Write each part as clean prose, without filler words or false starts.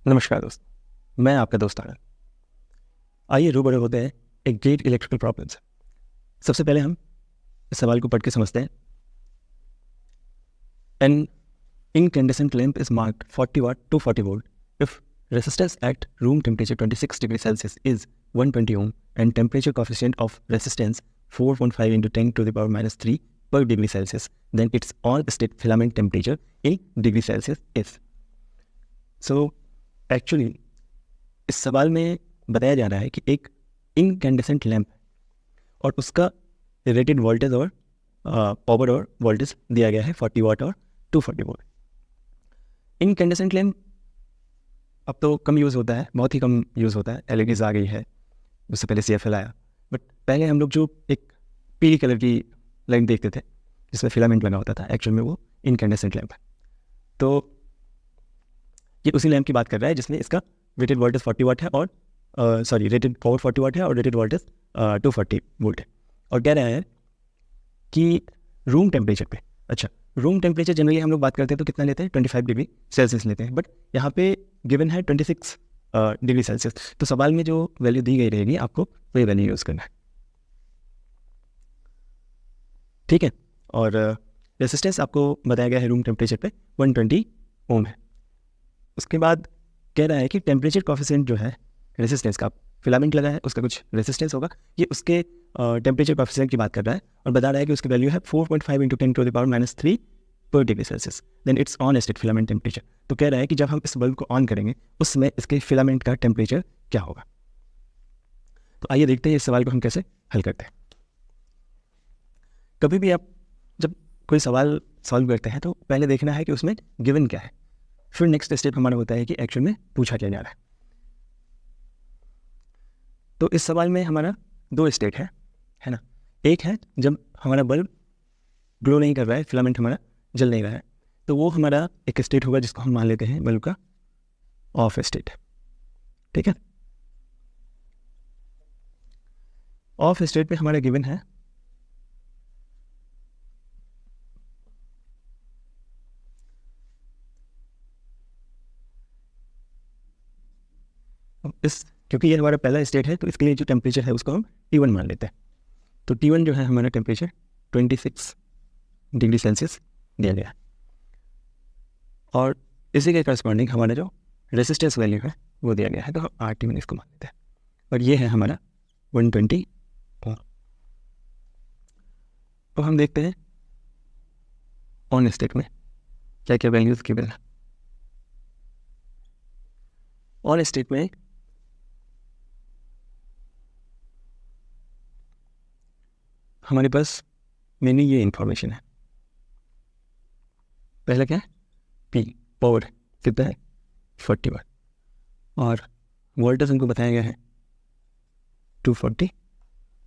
नमस्कार दोस्त, मैं आपका दोस्त आनंद। आइए रूबरू होते हैं एक ग्रेट इलेक्ट्रिकल प्रॉब्लम से। सबसे पहले हम इस सवाल को पढ़ के समझते हैं। An incandescent lamp is marked 40 watt 240 volt if resistance at room temperature 26 degrees Celsius is 120 ohm and temperature coefficient of resistance 4.5 into 10 to the power minus 3 per degree Celsius, then its on state filament temperature in degree Celsius is. So actually इस सवाल में बताया जा रहा है कि एक incandescent lamp और उसका रेटेड वोल्टेज और पावर और वोल्टेज दिया गया है 40 वाट और 240 वोल्ट। इनकैंडेसेंट लैंप अब तो कम यूज़ होता है, बहुत ही कम यूज़ होता है। एलईडीज आ गई है, उससे पहले CFL आया, बट पहले हम लोग जो एक पीली कलर की लाइट देखते थे जिसमें फिलामेंट लगा होता था, एक्चुअल में वो इनकैंडेसेंट लैंप है। तो ये उसी लैंप की बात कर रहा है जिसमें इसका रेटेड वोल्टेज 40 वाट है और रेटेड पावर 40 वाट है और रेटेड वोल्टेज 240 वोल्ट है। और कह रहा है कि रूम टेम्परेचर पे, अच्छा रूम टेम्परेचर जनरली हम लोग बात करते हैं तो कितना लेते हैं, 25 डिग्री सेल्सियस लेते हैं, बट यहाँ पे गिवन है 26 डिग्री सेल्सियस। तो सवाल में जो वैल्यू दी गई रहेगी आपको वही वैल्यू यूज़ करना है, ठीक है। और रेसिस्टेंस आपको बताया गया है रूम टेम्परेचर पे 120 ओम है। उसके बाद कह रहा है कि टेम्परेचर कॉफिशिएंट जो है रेसिस्टेंस का, फिलामेंट लगा है उसका कुछ रेसिस्टेंस होगा, ये उसके टेम्परेचर कॉफिशिएंट की बात कर रहा है और बता रहा है कि उसकी वैल्यू है 4.5 into 10 to the power minus 3 पर degree Celsius, then it's on state filament temperature. तो कह रहा है कि जब हम इस बल्ब को ऑन करेंगे उस समय इसके फिलामेंट का टेम्परेचर क्या होगा। तो आइए देखते हैं इस सवाल को हम कैसे हल करते हैं। कभी भी आप जब कोई सवाल सॉल्व करते हैं तो पहले देखना है कि उसमें गिवन क्या है, फिर नेक्स्ट स्टेप हमारा होता है कि एक्चुअल में पूछा क्या जा रहा है। तो इस सवाल में हमारा दो स्टेट है ना। एक है जब हमारा बल्ब ग्लो नहीं कर रहा है, फिलामेंट हमारा जल नहीं रहा है, तो वो हमारा एक स्टेट होगा जिसको हम मान लेते हैं बल्ब का ऑफ स्टेट, ठीक है। ऑफ स्टेट में हमारा गिवन है इस, क्योंकि ये हमारा पहला स्टेट है तो इसके लिए जो टेम्परेचर है उसको हम T1 मान लेते हैं। तो T1 जो है हमारा टेम्परेचर 26 डिग्री सेल्सियस दिया गया है और इसी के करस्पॉन्डिंग हमारा जो रेसिस्टेंस वैल्यू है वो दिया गया है, तो हम RT1 इसको मान लेते हैं और ये है हमारा 120 ओम। तो हम देखते हैं ऑन स्टेट में क्या क्या वैल्यूज़ गिवन है। ऑन स्टेट में हमारे पास मेनली ये इंफॉर्मेशन है। पहला क्या है, P पावर कितना है 40 वाट और वोल्टेज हमको बताया गया है 240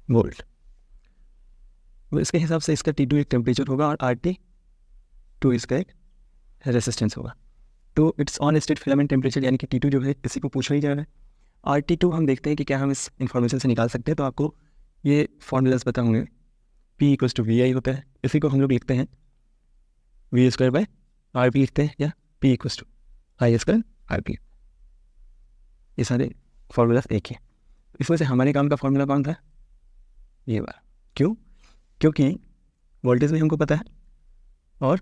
वोल्ट। तो इसके हिसाब से इसका T2 एक टेम्परेचर होगा और RT2 इसका एक रेसिस्टेंस होगा। तो it's on state filament temperature यानी कि T2 जो है इसी को पूछा ही जा रहा है। RT2 हम देखते हैं कि क्या हम इस इंफॉर्मेशन से निकाल सकते हैं। तो आपको ये फॉर्मूलाज पता होंगे, P इक्वल्स टू VI होता है, इसी को हम लोग लिखते हैं V² बाय RP लिखते हैं, या P equals to I² RP। ये सारे फॉर्मूलाज एक ही। इस वजह से हमारे काम का फॉर्मूला कौन था, ये वाला। क्यों, क्योंकि वोल्टेज भी हमको पता है और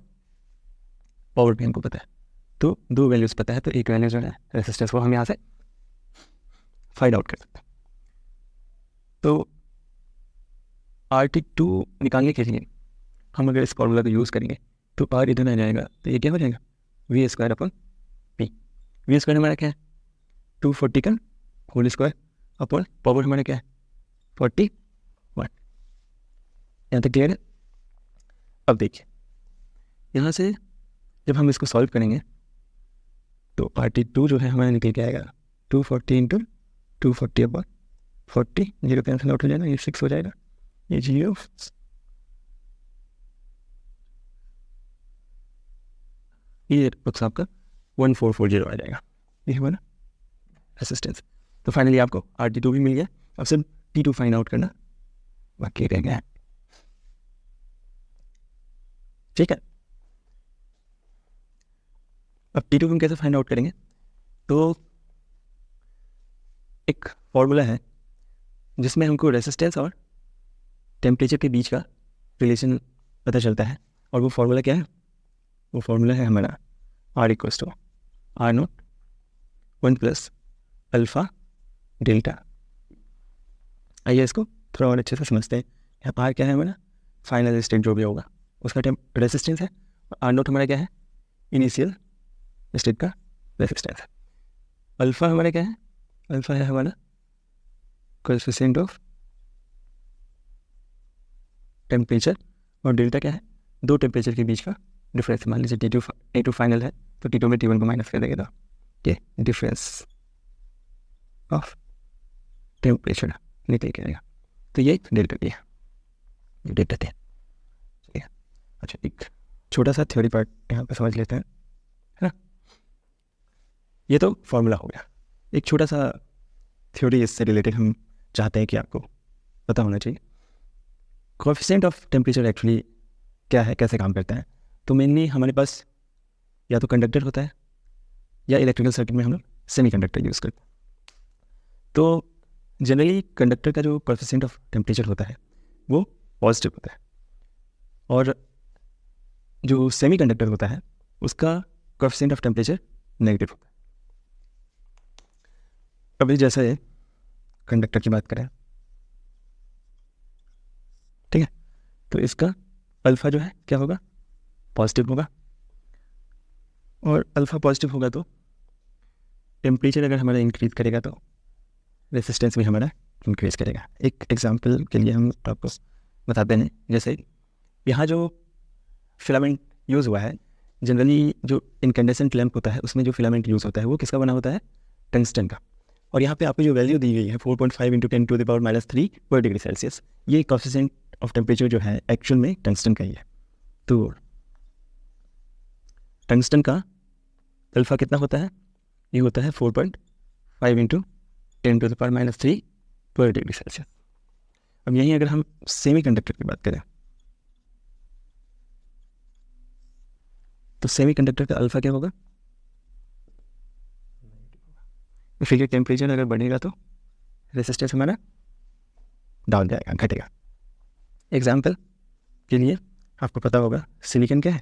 पावर भी हमको पता है, तो दो वैल्यूज़ पता है, तो एक वैल्यू जो है रेसिस्टेंस को हम यहाँ से फाइंड आउट कर सकते हैं। तो RT2 निकालने के लिए हम अगर इस फॉर्मूला को यूज़ करेंगे तो R इधर आ जाएगा, तो ये क्या हो जाएगा V² अपन P। V² हमारा क्या है 240 का होल स्क्वायर अपन पावर हमारा क्या है 40 वाट। यहाँ तक क्लियर है। अब देखिए यहाँ से जब हम इसको सॉल्व करेंगे तो RT2 जो है हमारा निकल के आएगा 240 इंटू 240 अपन 40, जीरो कैंसिल आउट हो जाएगा, ये 6 हो जाएगा, ये 0, ये बक्स आपका 1440 आ जाएगा, ये हमारा रेसिस्टेंस। तो फाइनली आपको RT2 भी मिल गया। अब सिर्फ T2 फाइंड आउट करना बाकी रह गया है, ठीक है। अब T2 हम कैसे फाइंड आउट करेंगे, तो एक फॉर्मूला है जिसमें हमको रेसिस्टेंस और टेम्परेचर के बीच का रिलेशन पता चलता है, और वो फॉर्मूला क्या है? वो फॉर्मूला है हमारा R equals to R0 1 plus alpha delta. आइए इसको थोड़ा और अच्छे से समझते हैं। यहाँ R क्या है हमारा? फाइनल स्टेट जो भी होगा उसका रेसिस्टेंस है, और R0 हमारा क्या है? इनिशियल स्टेट का रेसिस्टेंस है। अल्फ़ा हमारा क्या है? अल्फ़ा है हमारा कोएफिशिएंट ऑफ टेम्परेचर, और डेल्टा क्या है? दो टेम्परेचर के बीच का डिफरेंस। मान लीजिए T2 फाइनल है तो T2 में T1 को माइनस कर देगा, तो ये डिफरेंस ऑफ टेम्परेचर निकल के आएगा। तो ये डेल्टा टी है, ये डेल्टा टी है। अच्छा, एक छोटा सा थ्योरी पार्ट यहाँ पे समझ लेते हैं, है ना। ये तो फॉर्मूला हो गया। एक छोटा सा थ्योरी इससे रिलेटेड हम चाहते हैं कि आपको पता होना चाहिए। कोएफिशिएंट ऑफ टेम्परेचर एक्चुअली क्या है, कैसे काम करता है? तो मेनली हमारे पास या तो कंडक्टर होता है, या इलेक्ट्रिकल सर्किट में हम लोग सेमीकंडक्टर यूज़ करते हैं। तो जनरली कंडक्टर का जो कोएफिशिएंट ऑफ टेम्परेचर होता है वो पॉजिटिव होता है, और जो सेमीकंडक्टर होता है उसका कोएफिशिएंट ऑफ टेम्परेचर नेगेटिव होता है। अभी जैसे कंडक्टर की बात करें, ठीक है, तो इसका अल्फ़ा जो है क्या होगा? पॉजिटिव होगा, और अल्फ़ा पॉजिटिव होगा तो टेम्परेचर अगर हमारा इंक्रीज करेगा तो रेसिस्टेंस भी हमारा इंक्रीज करेगा। एक एग्जांपल के लिए हम आपको बताते हैं, जैसे यहाँ जो फिलामेंट यूज़ हुआ है, जनरली जो इनकैंडेसेंट लैंप होता है उसमें जो फिलामेंट यूज़ होता है वो किसका बना होता है? टंगस्टन का। और यहाँ पे आपको जो वैल्यू दी गई है 4.5 × 10⁻³ पर डिग्री सेल्सियस, ये कोएफिशिएंट ऑफ टेम्परेचर जो है एक्चुअल में टंगस्टन का ही है। तो टंगस्टन का अल्फ़ा कितना होता है? ये होता है 4.5 × 10⁻³ पर डिग्री सेल्सियस। अब यहीं अगर हम सेमीकंडक्टर की बात करें तो सेमीकंडक्टर का अल्फ़ा क्या होगा? फिर टेम्परेचर अगर बढ़ेगा तो रेसिस्टेंस हमारा डाउन जाएगा, घटेगा। एग्जाम्पल के लिए आपको पता होगा सिलिकॉन क्या है?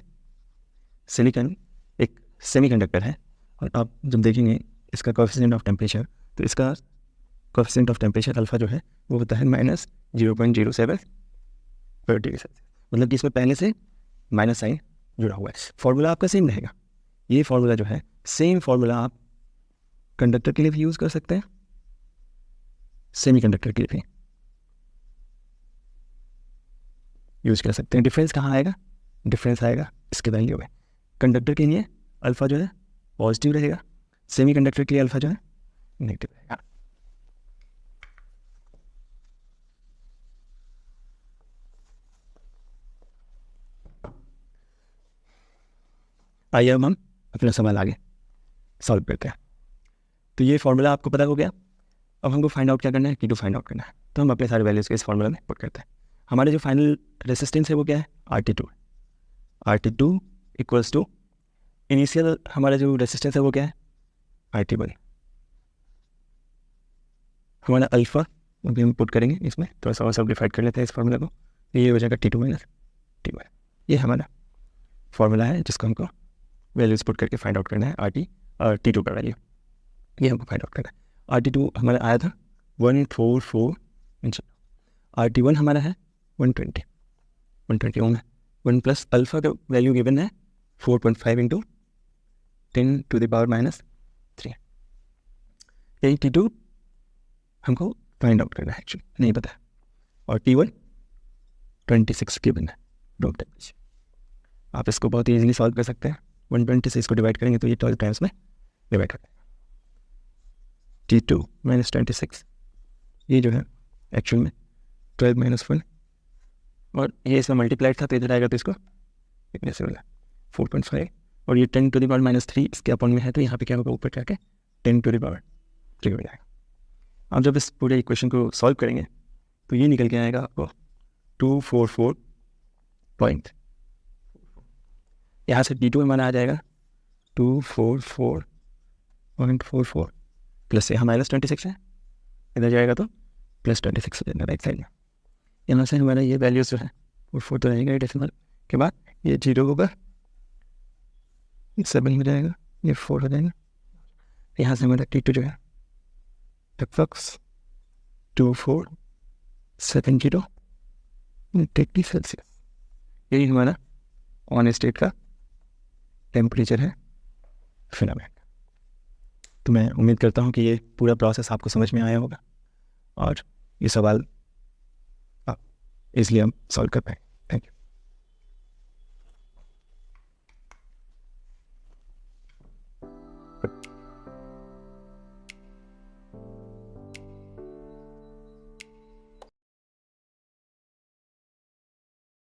सिलिकॉन एक सेमीकंडक्टर है, और आप जब देखेंगे इसका कोएफिशिएंट ऑफ टेम्परेचर, तो इसका कोएफिशिएंट ऑफ टेम्परेचर अल्फ़ा जो है वो होता है -0.07 पर डिग्री सेल्सियस। मतलब कि इसमें पहले से माइनस साइन जुड़ा हुआ है। फॉर्मूला आपका सेम रहेगा। ये फॉर्मूला जो है सेम फॉर्मूला आप कंडक्टर के लिए भी यूज़ कर सकते हैं, सेमीकंडक्टर के लिए भी यूज़ कर सकते हैं। डिफरेंस कहाँ आएगा? डिफरेंस आएगा इसके वैल्यू में। कंडक्टर के लिए अल्फ़ा जो है पॉजिटिव रहेगा, सेमीकंडक्टर के लिए अल्फ़ा जो है नेगेटिव रहेगा। आइए अब हम अपना सवाल आगे सॉल्व करते हैं। तो ये फार्मूला आपको पता हो गया। अब हमको फाइंड आउट क्या करना है? T2 फाइंड आउट करना है। तो हम अपने सारे वैल्यूज़ को इस फार्मूला में पुट करते हैं। हमारे जो फाइनल रेसिस्टेंस है वो क्या है? RT2। RT2 equals to initial हमारा जो रेसिस्टेंस है वो क्या है? RT1। हमारा अल्फ़ा अभी हम पुट करेंगे इसमें, थोड़ा सा और सिम्प्लीफाइड कर लेते हैं इस फार्मूला को। ये हो जाएगा T2 - T1। ये हमारा फार्मूला है जिसको हमको वैल्यूज़ पुट करके फाइंड आउट करना है RT और T2 का वैल्यू। ये हमको फाइंड आउट करना है। RT2 हमारा आया था 144 इंच। RT1 हमारा है 120 ओम है। 1 प्लस अल्फ़ा का वैल्यू गिवन है 4.5 × 10⁻³ यही T2 हमको फाइंड आउट करना है, एक्चुअली नहीं पता है। और T1 26 गिवन है रूम टेम्परेचर। आप इसको बहुत ही ईजिली सॉल्व कर सकते हैं। 120 से इसको डिवाइड करेंगे तो ये 12 टाइम्स में डिवाइड हो जाएगा। T2 - 26, ये जो है एक्चुअल में 12 - 1, और ये इसमें मल्टीप्लाइड था तो इधर आएगा तो इसको इतने से मिला 4.5, और ये 10⁻³ इसके अपॉन में है तो यहाँ पे क्या होगा? ऊपर जाके 10⁻³ हो जाएगा। आप जब इस पूरे इक्वेशन को सॉल्व करेंगे तो ये निकल के आएगा आपको 244 पॉइंट। यहाँ से T2 हमारा आ जाएगा 244 0.44 प्लस यहाँ -26 है, इधर जाएगा तो +26 हो जाएगा राइट साइड में। यहाँ से हमारा ये वैल्यूज जो है 44 तो रहेगा डेसिमल के बाद, ये 0 होगा, ये 7 हो जाएगा, ये 4 हो जाएगा। यहाँ से हमारा T2 जो है लगभग 2470 डिग्री सेल्सियस, यही हमारा ऑन स्टेट का टेम्परेचर है फिलामेंट। तो मैं उम्मीद करता हूँ कि ये पूरा प्रोसेस आपको समझ में आया होगा और ये सवाल आप इसलिए हम सॉल्व कर पाएँ।